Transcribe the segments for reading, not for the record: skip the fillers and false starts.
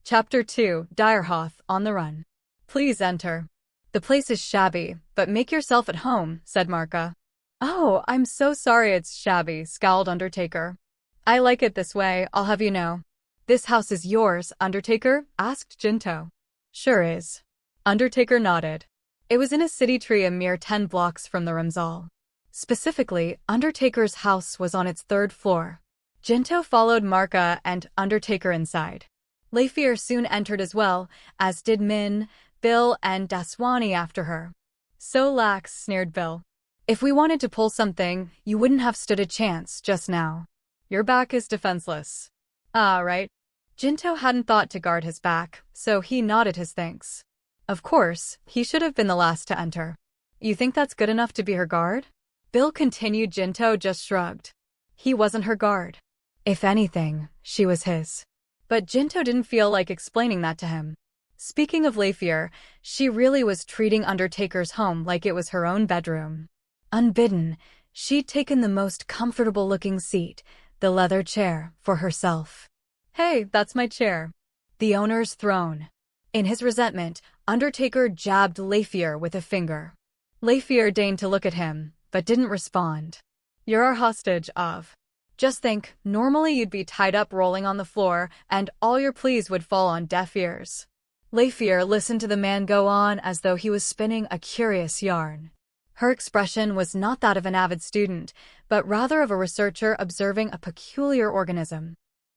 Chapter 2, Direhoth on the Run. Please enter. The place is shabby, but make yourself at home, said Marka. Oh, I'm so sorry it's shabby, scowled Undertaker. I like it this way, I'll have you know. This house is yours, Undertaker? Asked Jinto. Sure is. Undertaker nodded. It was in a city tree a mere 10 blocks from the Ramsal. Specifically, Undertaker's house was on its 3rd floor. Jinto followed Marka and Undertaker inside. Leifir soon entered as well, as did Min, Bill, and Daswani after her. So lax, sneered Bill. If we wanted to pull something, you wouldn't have stood a chance just now. Your back is defenseless. Ah, right. Jinto hadn't thought to guard his back, so he nodded his thanks. Of course, he should have been the last to enter. You think that's good enough to be her guard? Bill continued. Jinto just shrugged. He wasn't her guard. If anything, she was his. But Jinto didn't feel like explaining that to him. Speaking of Leifir, she really was treating Undertaker's home like it was her own bedroom. Unbidden, she'd taken the most comfortable-looking seat, the leather chair, for herself. Hey, that's my chair. The owner's throne. In his resentment, Undertaker jabbed Leifir with a finger. Leifir deigned to look at him, but didn't respond. You're our hostage, Av. Just think, normally you'd be tied up rolling on the floor, and all your pleas would fall on deaf ears. Leifir listened to the man go on as though he was spinning a curious yarn. Her expression was not that of an avid student, but rather of a researcher observing a peculiar organism.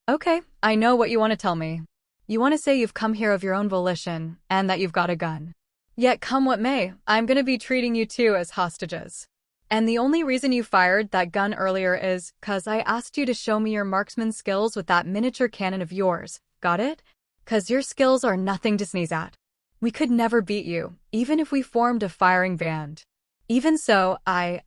Okay, I know what you want to tell me. You want to say you've come here of your own volition, and that you've got a gun. Yet come what may, I'm going to be treating you two as hostages. And the only reason you fired that gun earlier is 'cause I asked you to show me your marksman skills with that miniature cannon of yours, got it? 'Cause your skills are nothing to sneeze at. We could never beat you, even if we formed a firing band. Even so,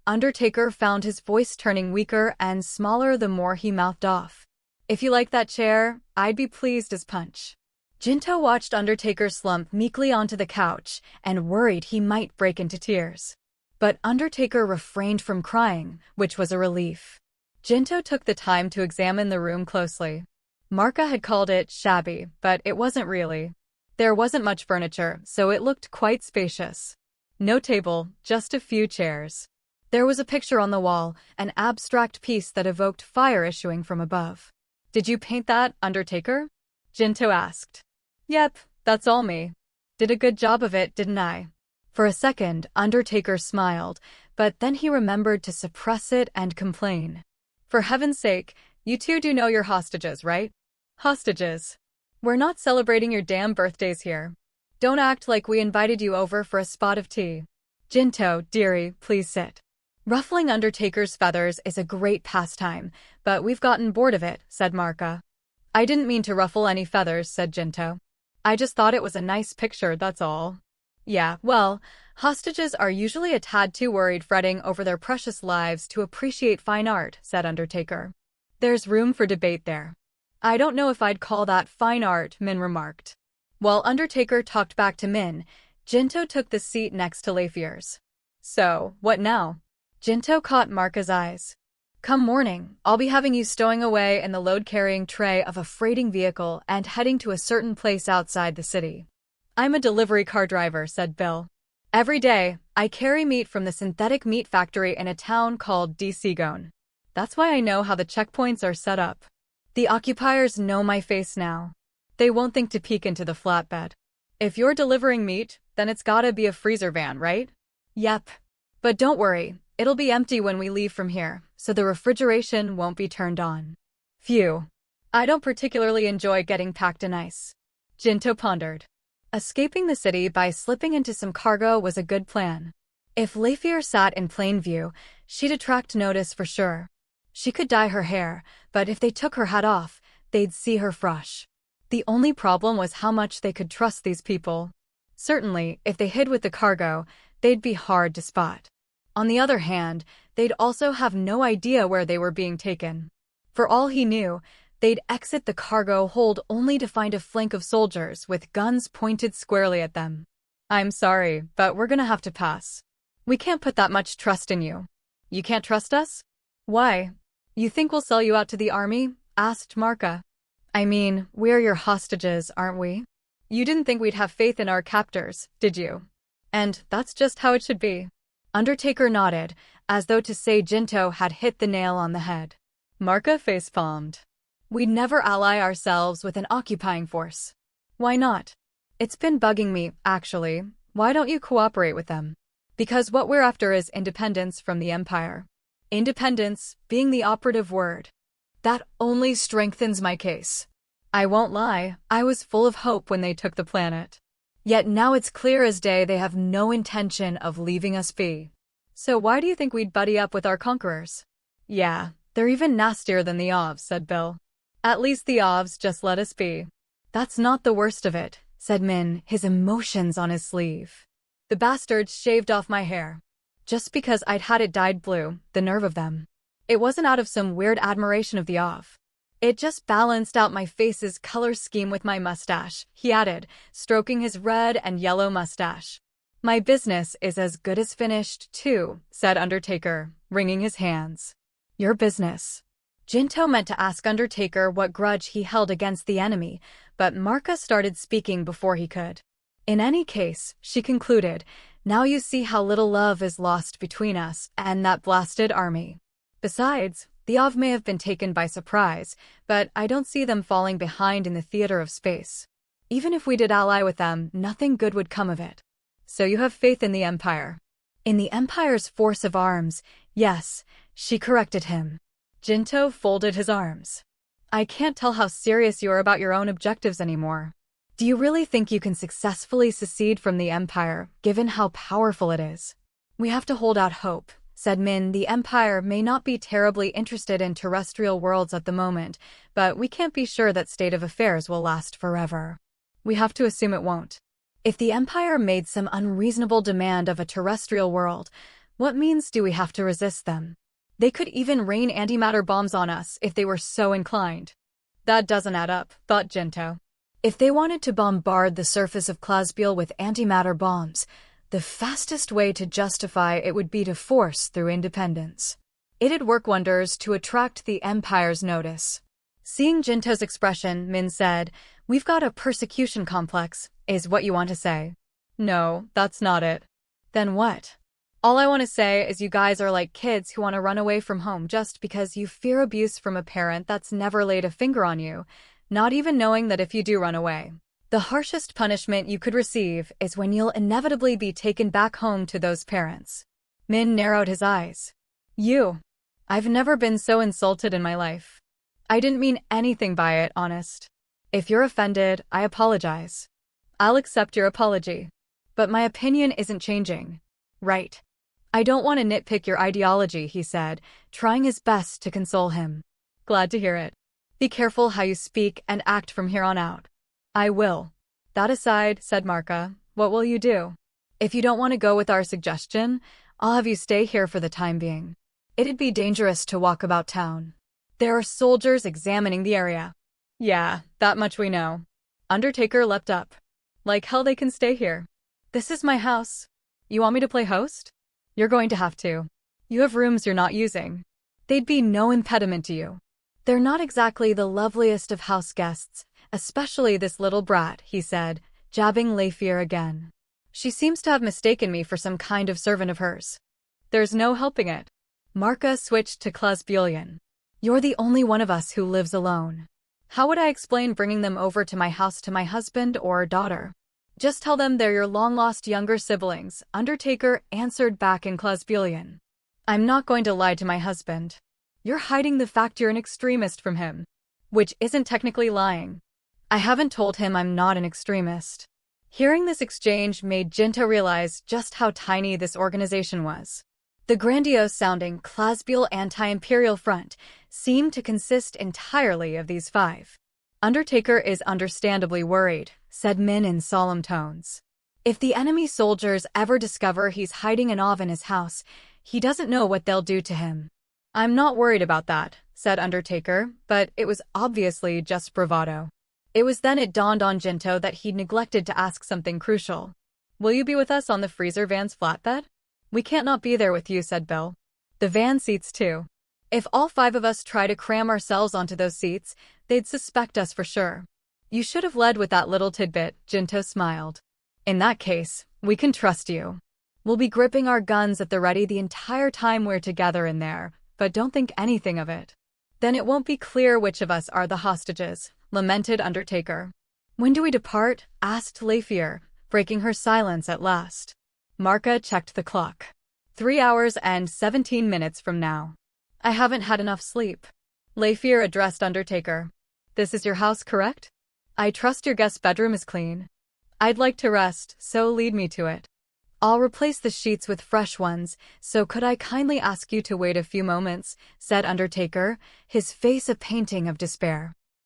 Undertaker found his voice turning weaker and smaller the more he mouthed off. If you like that chair, I'd be pleased as punch. Jinto watched Undertaker slump meekly onto the couch and worried he might break into tears. But Undertaker refrained from crying, which was a relief. Jinto took the time to examine the room closely. Marka had called it shabby, but it wasn't really. There wasn't much furniture, so it looked quite spacious. No table, just a few chairs. There was a picture on the wall, an abstract piece that evoked fire issuing from above. Did you paint that, Undertaker? Jinto asked. Yep, that's all me. Did a good job of it, didn't I? For a second, Undertaker smiled, but then he remembered to suppress it and complain. For heaven's sake, you two do know you're hostages, right? Hostages. We're not celebrating your damn birthdays here. Don't act like we invited you over for a spot of tea. Jinto, dearie, please sit. Ruffling Undertaker's feathers is a great pastime, but we've gotten bored of it, said Marka. I didn't mean to ruffle any feathers, said Jinto. I just thought it was a nice picture, that's all. Yeah, well, hostages are usually a tad too worried fretting over their precious lives to appreciate fine art, said Undertaker. There's room for debate there. I don't know if I'd call that fine art, Min remarked. While Undertaker talked back to Min, Jinto took the seat next to Leifir's. So, what now? Jinto caught Marka's eyes. Come morning, I'll be having you stowing away in the load-carrying tray of a freighting vehicle and heading to a certain place outside the city. I'm a delivery car driver, said Bill. Every day, I carry meat from the synthetic meat factory in a town called Seagon. That's why I know how the checkpoints are set up. The occupiers know my face now. They won't think to peek into the flatbed. If you're delivering meat, then it's gotta be a freezer van, right? Yep. But don't worry, it'll be empty when we leave from here, so the refrigeration won't be turned on. Phew. I don't particularly enjoy getting packed in ice. Jinto pondered. Escaping the city by slipping into some cargo was a good plan. If Leifir sat in plain view, she'd attract notice for sure. She could dye her hair, but if they took her hat off, they'd see her fresh. The only problem was how much they could trust these people. Certainly, if they hid with the cargo, they'd be hard to spot. On the other hand, they'd also have no idea where they were being taken. For all he knew, they'd exit the cargo hold only to find a flank of soldiers with guns pointed squarely at them. I'm sorry, but we're gonna have to pass. We can't put that much trust in you. You can't trust us? Why? You think we'll sell you out to the army? Asked Marka. I mean, we're your hostages, aren't we? You didn't think we'd have faith in our captors, did you? And that's just how it should be. Undertaker nodded, as though to say Jinto had hit the nail on the head. Marka face-palmed. We'd never ally ourselves with an occupying force. Why not? It's been bugging me, actually. Why don't you cooperate with them? Because what we're after is independence from the Empire. Independence being the operative word. That only strengthens my case. I won't lie, I was full of hope when they took the planet. Yet now it's clear as day they have no intention of leaving us be. So why do you think we'd buddy up with our conquerors? Yeah, they're even nastier than the Ovs, said Bill. At least the Ovs just let us be. That's not the worst of it, said Min, his emotions on his sleeve. The bastards shaved off my hair. Just because I'd had it dyed blue, the nerve of them. It wasn't out of some weird admiration of the Ov. It just balanced out my face's color scheme with my mustache, he added, stroking his red and yellow mustache. My business is as good as finished, too, said Undertaker, wringing his hands. Your business. Jinto meant to ask Undertaker what grudge he held against the enemy, but Marka started speaking before he could. In any case, she concluded, now you see how little love is lost between us and that blasted army. Besides, the Ov may have been taken by surprise, but I don't see them falling behind in the theater of space. Even if we did ally with them, nothing good would come of it. So you have faith in the Empire. In the Empire's force of arms, yes, she corrected him. Jinto folded his arms. I can't tell how serious you are about your own objectives anymore. Do you really think you can successfully secede from the Empire, given how powerful it is? We have to hold out hope, said Min. The Empire may not be terribly interested in terrestrial worlds at the moment, but we can't be sure that state of affairs will last forever. We have to assume it won't. If the Empire made some unreasonable demand of a terrestrial world, what means do we have to resist them? They could even rain antimatter bombs on us if they were so inclined. That doesn't add up, thought Jinto. If they wanted to bombard the surface of Clasbiel with antimatter bombs, the fastest way to justify it would be to force through independence. It'd work wonders to attract the Empire's notice. Seeing Jinto's expression, Min said, We've got a persecution complex, is what you want to say. No, that's not it. Then what? All I want to say is you guys are like kids who want to run away from home just because you fear abuse from a parent that's never laid a finger on you, not even knowing that if you do run away, the harshest punishment you could receive is when you'll inevitably be taken back home to those parents. Min narrowed his eyes. I've never been so insulted in my life. I didn't mean anything by it, honest. If you're offended, I apologize. I'll accept your apology. But my opinion isn't changing. Right. I don't want to nitpick your ideology, he said, trying his best to console him. Glad to hear it. Be careful how you speak and act from here on out. I will. That aside, said Marka, what will you do? If you don't want to go with our suggestion, I'll have you stay here for the time being. It'd be dangerous to walk about town. There are soldiers examining the area. Yeah, that much we know. Undertaker leapt up. Like hell they can stay here. This is my house. You want me to play host? You're going to have to. You have rooms you're not using. They'd be no impediment to you. They're not exactly the loveliest of house guests, especially this little brat, he said, jabbing Lafier again. She seems to have mistaken me for some kind of servant of hers. There's no helping it. Marka switched to Clasbulian. You're the only one of us who lives alone. How would I explain bringing them over to my house to my husband or daughter? Just tell them they're your long-lost younger siblings, Undertaker answered back in Clasbulian. I'm not going to lie to my husband. You're hiding the fact you're an extremist from him. Which isn't technically lying. I haven't told him I'm not an extremist. Hearing this exchange made Jinto realize just how tiny this organization was. The grandiose-sounding Clasbiel Anti-Imperial Front seemed to consist entirely of these five. Undertaker is understandably worried, said Min in solemn tones. If the enemy soldiers ever discover he's hiding an Ov in his house, he doesn't know what they'll do to him. I'm not worried about that, said Undertaker, but it was obviously just bravado. It was then it dawned on Jinto that he'd neglected to ask something crucial. Will you be with us on the freezer van's flatbed? We can't not be there with you, said Bill. The van seats too. If all 5 of us try to cram ourselves onto those seats, they'd suspect us for sure. You should have led with that little tidbit, Jinto smiled. In that case, we can trust you. We'll be gripping our guns at the ready the entire time we're together in there, but don't think anything of it. Then it won't be clear which of us are the hostages, lamented Undertaker. When do we depart? Asked Lafier, breaking her silence at last. Marka checked the clock. 3 hours and 17 minutes from now. I haven't had enough sleep. Lafier addressed Undertaker. This is your house, correct? I trust your guest bedroom is clean. I'd like to rest, so lead me to it. I'll replace the sheets with fresh ones, so could I kindly ask you to wait a few moments, said Undertaker, his face a painting of despair.